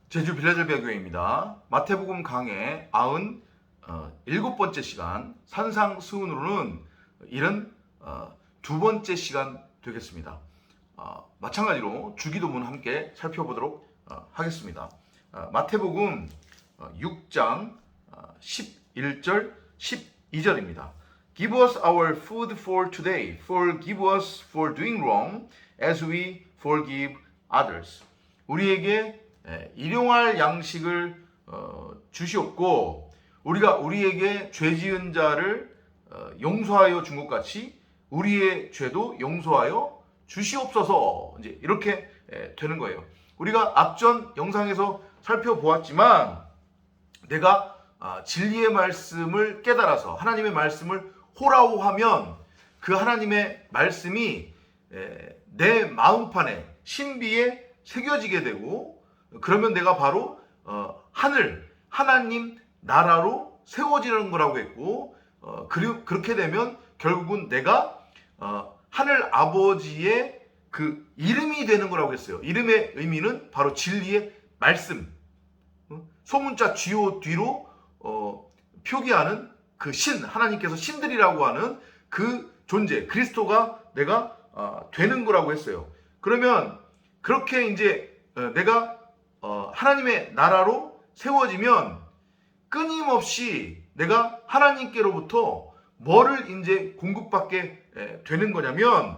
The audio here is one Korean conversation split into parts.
제주 빌라델비아 교회입니다. 마태복음 강해 97번째 시간 산상수훈으로는 이른 두 번째 시간 되겠습니다. 마찬가지로 주기도문 함께 살펴보도록 하겠습니다. 마태복음 6장 11절 12절입니다. Give us our food for today. Forgive us for doing wrong as we forgive others. 우리에게 일용할 양식을 주시옵고 우리가 우리에게 죄 지은 자를 용서하여 준 것 같이 우리의 죄도 용서하여 주시옵소서. 이제 이렇게 되는 거예요. 우리가 앞전 영상에서 살펴보았지만 내가 진리의 말씀을 깨달아서 하나님의 말씀을 호라호하면 그 하나님의 말씀이 내 마음판에 신비에 새겨지게 되고 그러면 내가 바로 하나님 나라로 세워지는 거라고 했고 그리고 그렇게 되면 결국은 내가 하늘 아버지의 그 이름이 되는 거라고 했어요. 이름의 의미는 바로 진리의 말씀. 소문자 쥐오 뒤로 표기하는 그 신, 하나님께서 신들이라고 하는 그 존재, 그리스도가 내가 되는 거라고 했어요. 그러면 그렇게 이제 내가 하나님의 나라로 세워지면 끊임없이 내가 하나님께로부터 뭐를 이제 공급받게 되는 거냐면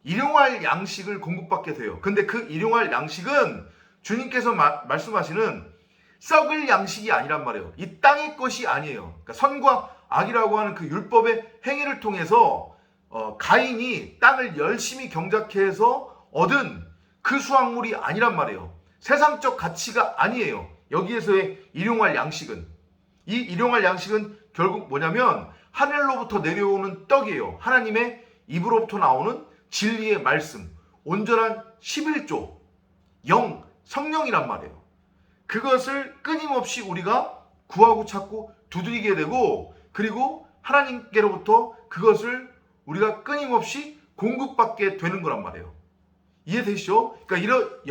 일용할 양식을 공급받게 돼요. 근데 그 일용할 양식은 주님께서 말씀하시는 썩을 양식이 아니란 말이에요. 이 땅의 것이 아니에요. 그러니까 선과 악이라고 하는 그 율법의 행위를 통해서 가인이 땅을 열심히 경작해서 얻은 그 수확물이 아니란 말이에요. 세상적 가치가 아니에요. 여기에서의 일용할 양식은. 이 일용할 양식은 결국 뭐냐면 하늘로부터 내려오는 떡이에요. 하나님의 입으로부터 나오는 진리의 말씀, 온전한 11조, 성령이란 말이에요. 그것을 끊임없이 우리가 구하고 찾고 두드리게 되고 그리고 하나님께로부터 그것을 우리가 끊임없이 공급받게 되는 거란 말이에요. 이해되시죠? 그러니까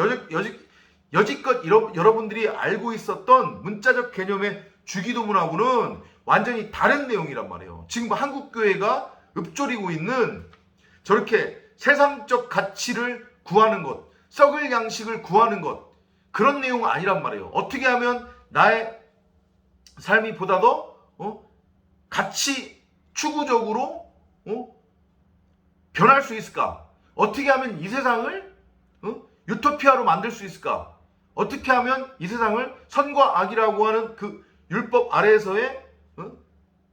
여지껏 여러분들이 알고 있었던 문자적 개념의 주기도문하고는 완전히 다른 내용이란 말이에요. 지금 한국교회가 읊조리고 있는 저렇게 세상적 가치를 구하는 것, 썩을 양식을 구하는 것, 그런 내용은 아니란 말이에요. 어떻게 하면 나의 삶이 보다 더 가치 추구적으로 변할 수 있을까? 어떻게 하면 이 세상을 유토피아로 만들 수 있을까? 어떻게 하면 이 세상을 선과 악이라고 하는 그 율법 아래에서의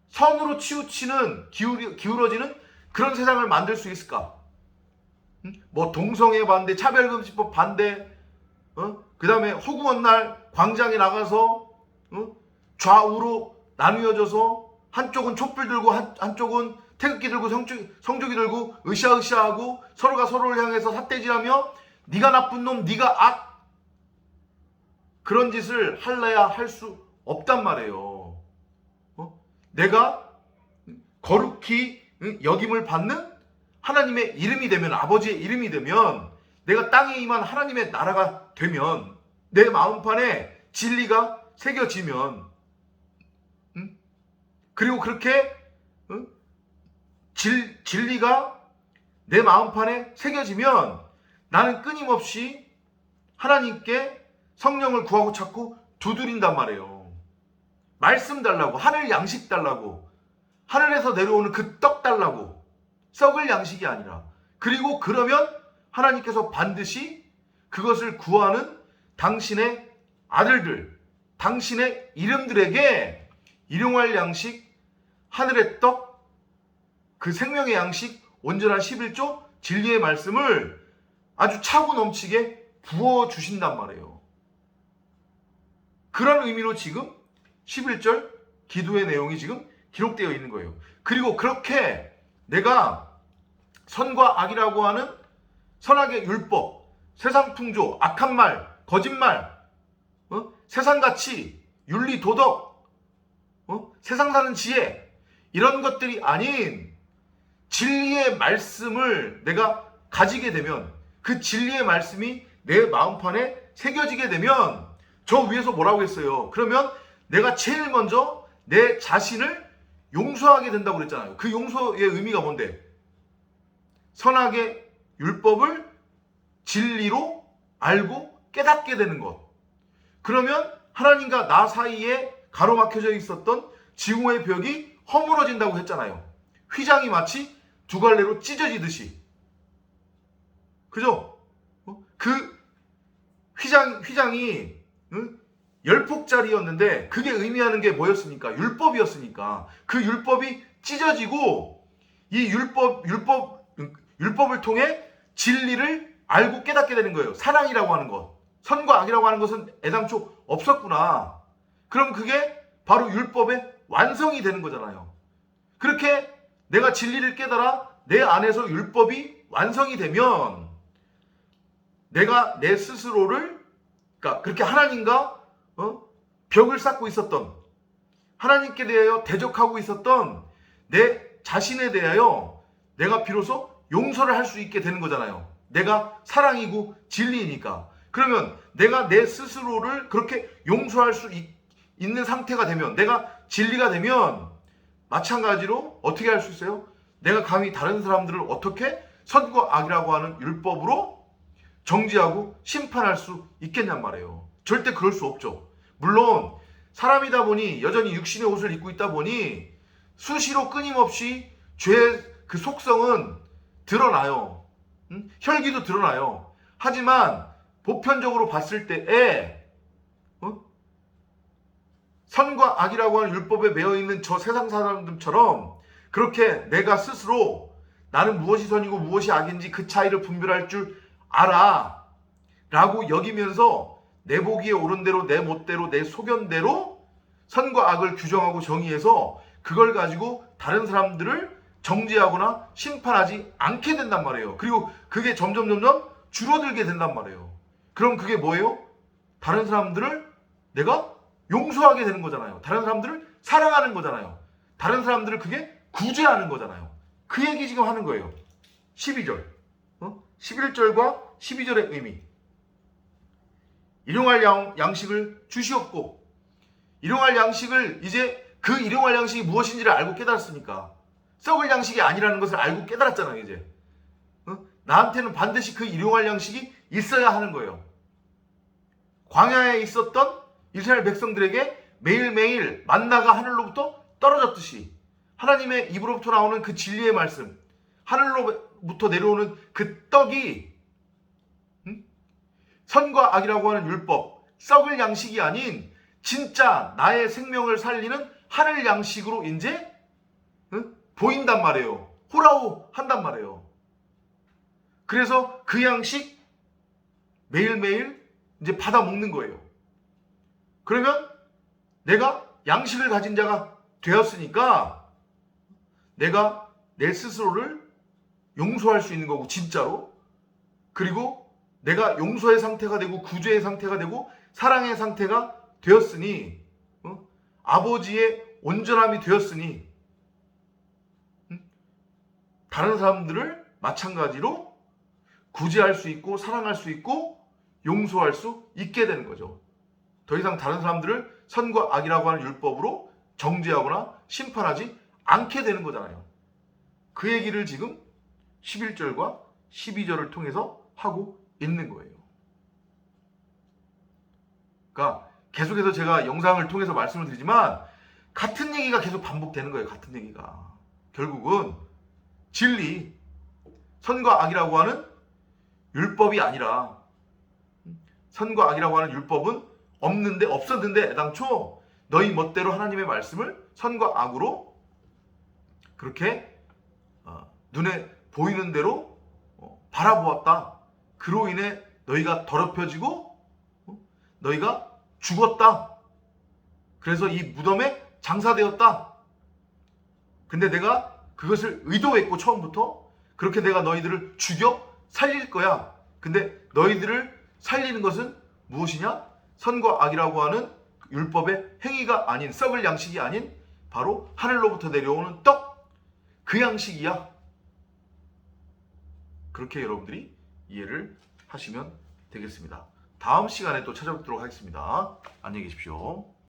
선으로 치우치는 기울어지는 그런 세상을 만들 수 있을까? 뭐 동성애 반대, 차별금지법 반대, 그 다음에 허구한 날 광장에 나가서 좌우로 나누어져서 한쪽은 촛불 들고 한쪽은 태극기 들고 성조기 들고 으쌰으쌰하고 서로가 서로를 향해서 삿대질하며 네가 나쁜 놈, 네가 악, 그런 짓을 할래야 할 수 없단 말이에요. 내가 거룩히 여김을 받는 하나님의 이름이 되면, 아버지의 이름이 되면, 내가 땅에 임한 하나님의 나라가 되면, 내 마음판에 진리가 새겨지면, 그리고 그렇게 진리가 내 마음판에 새겨지면 나는 끊임없이 하나님께 성령을 구하고 찾고 두드린단 말이에요. 말씀 달라고, 하늘 양식 달라고, 하늘에서 내려오는 그 떡 달라고, 썩을 양식이 아니라. 그리고 그러면 하나님께서 반드시 그것을 구하는 당신의 아들들, 당신의 이름들에게 일용할 양식, 하늘의 떡, 그 생명의 양식, 온전한 11조 진리의 말씀을 아주 차고 넘치게 부어주신단 말이에요. 그런 의미로 지금 11절 기도의 내용이 지금 기록되어 있는 거예요. 그리고 그렇게 내가 선과 악이라고 하는 선악의 율법, 세상 풍조, 악한 말, 거짓말, 세상가치, 윤리, 도덕, 세상 사는 지혜, 이런 것들이 아닌 진리의 말씀을 내가 가지게 되면 그 진리의 말씀이 내 마음판에 새겨지게 되면 저 위에서 뭐라고 했어요? 그러면 내가 제일 먼저 내 자신을 용서하게 된다고 그랬잖아요. 그 용서의 의미가 뭔데? 선악의 율법을 진리로 알고 깨닫게 되는 것. 그러면 하나님과 나 사이에 가로막혀져 있었던 증오의 벽이 허물어진다고 했잖아요. 휘장이 마치 두 갈래로 찢어지듯이. 그죠? 그 휘장이 10폭짜리였는데 그게 의미하는 게 뭐였습니까? 율법이었으니까. 그 율법이 찢어지고 이 율법을 통해 진리를 알고 깨닫게 되는 거예요. 사랑이라고 하는 것. 선과 악이라고 하는 것은 애당초 없었구나. 그럼 그게 바로 율법의 완성이 되는 거잖아요. 그렇게 내가 진리를 깨달아 내 안에서 율법이 완성이 되면 내가 내 스스로를, 그러니까 그렇게 하나님과 벽을 쌓고 있었던, 하나님께 대하여 대적하고 있었던 내 자신에 대하여 내가 비로소 용서를 할 수 있게 되는 거잖아요. 내가 사랑이고 진리이니까. 그러면 내가 내 스스로를 그렇게 용서할 수 있는 상태가 되면, 내가 진리가 되면 마찬가지로 어떻게 할 수 있어요? 내가 감히 다른 사람들을 어떻게 선과 악이라고 하는 율법으로 정지하고 심판할 수 있겠냔 말이에요. 절대 그럴 수 없죠. 물론 사람이다 보니, 여전히 육신의 옷을 입고 있다 보니 수시로 끊임없이 죄의 그 속성은 드러나요. 혈기도 드러나요. 하지만 보편적으로 봤을 때에 선과 악이라고 하는 율법에 매여있는 저 세상 사람들처럼 그렇게 내가 스스로 나는 무엇이 선이고 무엇이 악인지 그 차이를 분별할 줄 알아 라고 여기면서 내 보기에 옳은 대로, 내 멋대로, 내 소견대로 선과 악을 규정하고 정의해서 그걸 가지고 다른 사람들을 정죄하거나 심판하지 않게 된단 말이에요. 그리고 그게 점점 줄어들게 된단 말이에요. 그럼 그게 뭐예요? 다른 사람들을 내가 용서하게 되는 거잖아요. 다른 사람들을 사랑하는 거잖아요. 다른 사람들을 그게 구제하는 거잖아요. 그 얘기 지금 하는 거예요. 12절. 11절과 12절의 의미. 일용할 양식을 주시옵고, 일용할 양식을, 이제 그 일용할 양식이 무엇인지를 알고 깨달았으니까 썩을 양식이 아니라는 것을 알고 깨달았잖아요. 이제 나한테는 반드시 그 일용할 양식이 있어야 하는 거예요. 광야에 있었던 이스라엘 백성들에게 매일매일 만나가 하늘로부터 떨어졌듯이 하나님의 입으로부터 나오는 그 진리의 말씀, 하늘로부터 내려오는 그 떡이 선과 악이라고 하는 율법, 썩을 양식이 아닌 진짜 나의 생명을 살리는 하늘 양식으로 이제 보인단 말이에요. 호라호 한단 말이에요. 그래서 그 양식 매일매일 이제 받아 먹는 거예요. 그러면 내가 양식을 가진 자가 되었으니까 내가 내 스스로를 용서할 수 있는 거고, 진짜로. 그리고 내가 용서의 상태가 되고 구제의 상태가 되고 사랑의 상태가 되었으니, 아버지의 온전함이 되었으니 다른 사람들을 마찬가지로 구제할 수 있고 사랑할 수 있고 용서할 수 있게 되는 거죠. 더 이상 다른 사람들을 선과 악이라고 하는 율법으로 정죄하거나 심판하지 않게 되는 거잖아요. 그 얘기를 지금 11절과 12절을 통해서 하고 있는 거예요. 그러니까 계속해서 제가 영상을 통해서 말씀을 드리지만 같은 얘기가 계속 반복되는 거예요. 같은 얘기가. 결국은 진리, 선과 악이라고 하는 율법이 아니라, 선과 악이라고 하는 율법은 없었는데 애당초 너희 멋대로 하나님의 말씀을 선과 악으로 그렇게 눈에 보이는 대로 바라보았다. 그로 인해 너희가 더럽혀지고 너희가 죽었다. 그래서 이 무덤에 장사되었다. 근데 내가 그것을 의도했고 처음부터 그렇게 내가 너희들을 죽여 살릴 거야. 근데 너희들을 살리는 것은 무엇이냐? 선과 악이라고 하는 율법의 행위가 아닌, 썩을 양식이 아닌 바로 하늘로부터 내려오는 떡, 그 양식이야. 그렇게 여러분들이 이해를 하시면 되겠습니다. 다음 시간에 또 찾아뵙도록 하겠습니다. 안녕히 계십시오.